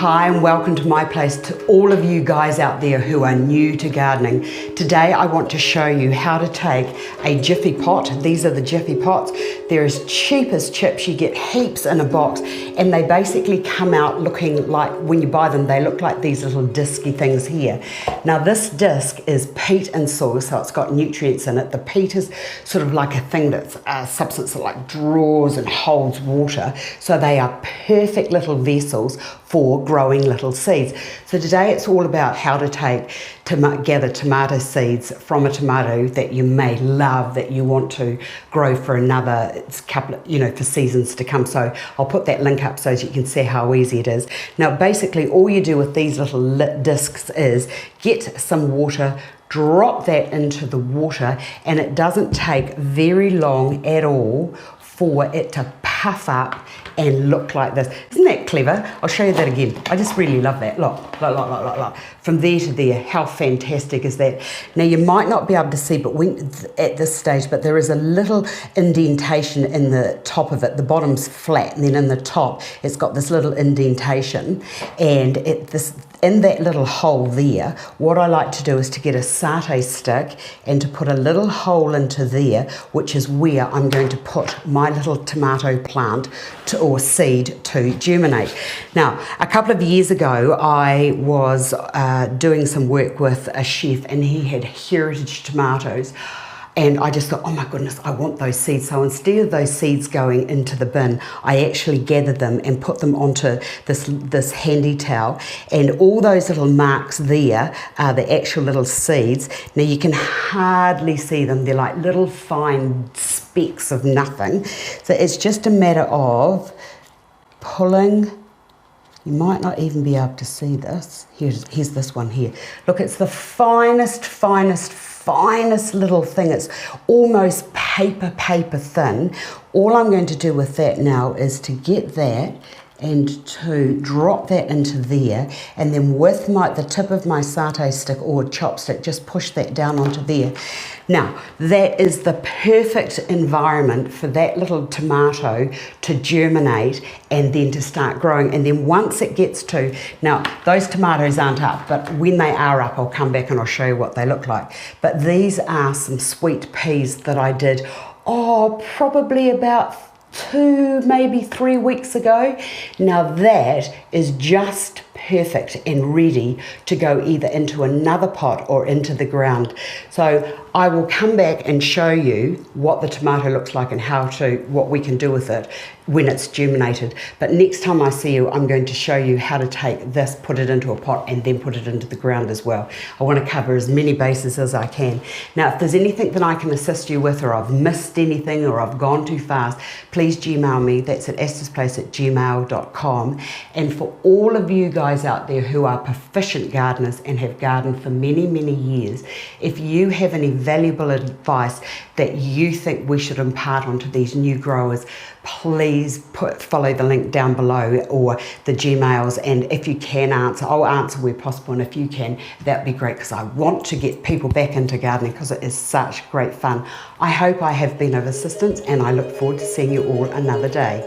Hi and welcome to my place, to all of you guys out there who are new to gardening. Today I want to show you how to take a Jiffy pot. These are the Jiffy pots. They're as cheap as chips. You get heaps in a box and they basically come out looking like, when you buy them, they look like these little disky things here. Now this disc is peat and soil, so it's got nutrients in it. The peat is sort of like a thing that's a substance that like draws and holds water. So they are perfect little vessels for growing little seeds. So today it's all about how to gather tomato seeds from a tomato that you may love, that you want to grow for another couple of, for seasons to come. So I'll put that link up so that you can see how easy it is. Now basically all you do with these little discs is get some water, drop that into the water, and it doesn't take very long at all for it to puff up and look like this. Isn't that clever? I'll show you that again. I just really love that. Look. From there to there, how fantastic is that? Now you might not be able to see but at this stage, but there is a little indentation in the top of it. The bottom's flat and then in the top it's got this little indentation, and in that little hole there, what I like to do is to get a satay stick and to put a little hole into there, which is where I'm going to put my little tomato plant or seed to germinate. Now, a couple of years ago, I was doing some work with a chef and he had heritage tomatoes. And I just thought, oh my goodness, I want those seeds. So instead of those seeds going into the bin, I actually gathered them and put them onto this handy towel. And all those little marks there are the actual little seeds. Now you can hardly see them. They're like little fine specks of nothing. So it's just a matter of pulling. You might not even be able to see this. Here's this one here. Look, it's the finest little thing. It's almost paper thin. All I'm going to do with that now is to get that and to drop that into there, and then with the tip of my satay stick or chopstick, just push that down onto there. Now, that is the perfect environment for that little tomato to germinate and then to start growing. And then once it gets to, now those tomatoes aren't up, but when they are up, I'll come back and I'll show you what they look like. But these are some sweet peas that I did, probably about 2, maybe 3 weeks ago. Now that is just perfect and ready to go either into another pot or into the ground. So I will come back and show you what the tomato looks like and what we can do with it when it's germinated. But next time I see you, I'm going to show you how to take this, put it into a pot, and then put it into the ground as well. I want to cover as many bases as I can. Now, if there's anything that I can assist you with, or I've missed anything, or I've gone too fast, please Gmail me. That's at astarsplace@gmail.com. And for all of you guys out there who are proficient gardeners and have gardened for many, many years, if you have any valuable advice that you think we should impart onto these new growers, please follow the link down below or the Gmails, and if you can answer, I'll answer where possible, and if you can, that'd be great, because I want to get people back into gardening because it is such great fun. I hope I have been of assistance, and I look forward to seeing you all another day.